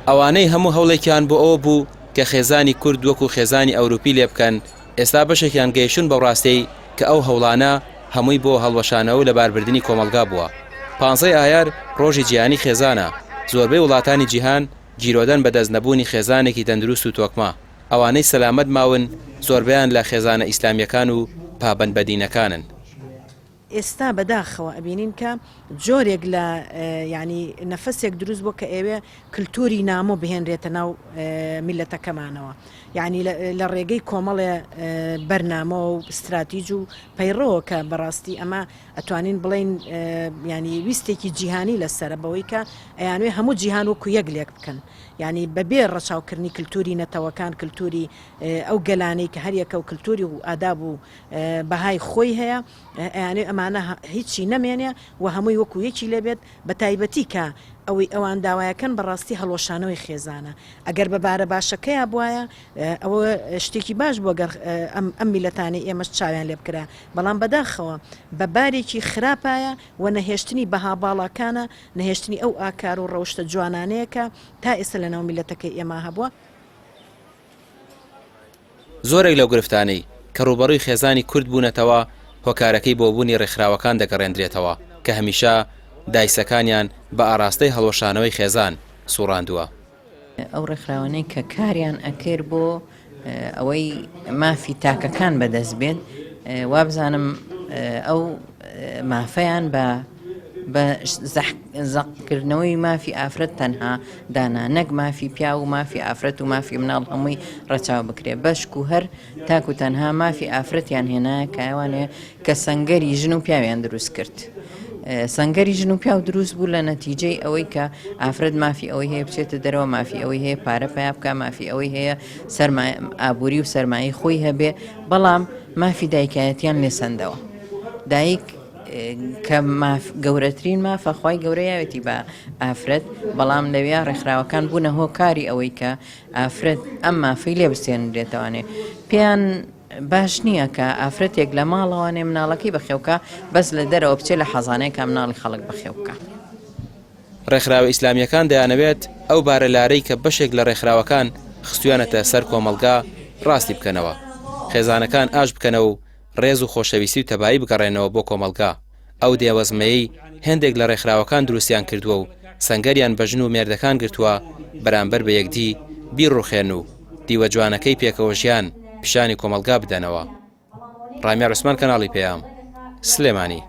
ئەوانەی هەموو هەوڵێکیان بۆ ئەوە بوو کە خێزانی کورد وەکو خێزانی ئەوروپی لێ بکەن، ئێستا بەشێکیان گەیشتون بە ڕاستەی کە ئەو هەوڵانە هەمووی بۆ هەڵوەشانەوە لە باربردنی کۆمەلگا بووە. 15 ئایار ڕۆژی جیهانی خێزانە. زۆربەی وڵاتانی جیهان گیرۆدەن بە دەست نەبوونی خێزانێکی تەندروست و تۆکمە. ئەوانەی سەلامەت ماون زۆربیان لە خێزانە ئیسلامیەکان و پابەند بەدینەکانن. ئێستا بەداخەوە ئەبینین کە جۆرێک لە ینی نەفەسێک دروست بۆ کە ئێوێ کللتوری نامۆ بهێنرێتە ناو میلەتەکەمانەوە. یعنی لە ڕێگەی کۆمەڵێ بەرنامە و استراتیج و پەیڕەوە کە بەڕاستی ئەمە ئەتوانین بڵین ینی ویستێکی جیهانی لەسرە بەوەی کە ئەیانوێ هەموو جیهان وەکو یەک لێک بکەن. ینی بەبێ ڕەچاوکردنی کللتوری نەتەوەکان کللتوری ئەو گەلانەی کە هەریەکە و کللتوری و ئاداب و بەهای خۆی هەیە ئەیانێ ئەمانە هیچی نەمێنێ و هەمووی وەکو یەکی لێبێت بە تایبەتی کە ئەوەی ئەوان داوایەکەن بەڕاستی هەڵۆشانەوەی خێزانە. ئەگەر بەبارە باشەکەیە بواە ئەوە شتێکی باش بۆ گەر ئەم میلەتانی ئێمەش چاویان لێ بکرا، بەڵام بەداخەوە بە بارێکی خراپایە و نەهێشتنی بەها باڵاکانە، نەهێشتنی ئەو ئاکار و ڕەوشتە جوانانەیەکە تا ئێستا لەناو میلەتەکەی ئێمە هەبووە. زۆرێک لەو گرفتانەی کە ڕوبەڕووی خێزانی کورد بوونەتەوە هۆکارەکەی بۆ بوونی ڕێکخراوەکان دەگەڕێنرێتەوە کە هەمیشە دایسەکانیان بە ئاراستەی هەڵۆشانەوەی خێزان سوڕاندووە. ئەو ڕێکخراوانەی کە کاریان ئەکرد بۆ ئەوەی مافی تاکەکان بەدەست بێت، وابزانم ئەو مافەیان بە زەقکردنەوەی مافی ئافرەت تەنها دانا، نەک مافی پیا و مافی ئافرەت و مافی مناڵ هەمووی ڕەچاو بکرێ، بەشک و هەر تاکو تەنها مافی ئافرەتیان هێنایە کە ئەوانێ کە سەنگەری ژن و پیاویان دروست کرد. سەنگەری ژن و پیا و دروست بوو لە نەتیجەی ئەوەی کە ئافرەت مافی ئەوەی هەیە بچێتە دەرەوە، مافی ئەوەی هەیە پارە پیا بکە، مافی ئەوەی هەیە ئابووری و سەرمایی خۆی هەبێ، بەڵام مافی دایکایەتیان لێسەندەوە. دایک کە گەورەترین مافە خی گەورەیەوێتی بە ئافرەت، بەڵام لەوێ ڕێکخراوەکان بوونە هۆکاری ئەوەی کە ئافرەت ئەم مافەی لێ بستێنرێتەوانێ. پێیان باش نییە کە ئافرەتێک لە ماڵەوانێ مناڵەکەی بەخێوکە بەس لە دەرەوە بچێت لە حەزانەیە کە مناڵی خەڵک بەخێوکە. ڕێکخراوە ئیسلامیەکان دەیانەوێت ئەو بارەلارەی کە بەشێک لە ڕێکخراوەکان خستویانەتە سەر کۆمەلگا ڕاستی بکەنەوە، خێزانەکان ئاش بکەنەوە و ڕێز و خۆشەویستی و تەبایی بگەڕێنەوە بۆ کۆمەلگا. ئەو دێوەزمەیەی هێندێک لە ڕێکخراوەکان دروستیان کردووە و سەنگەریان بە ژن و مێردەکان گرتووە بەرامبەر بە یەکدی بیرڕوخێن و دیوە جوانەکەی پێکەوە ژیان پیشانی کۆمەلگا بدەنەوە. ڕامیا عوسمان، کەناڵی پێام، سلێمانی.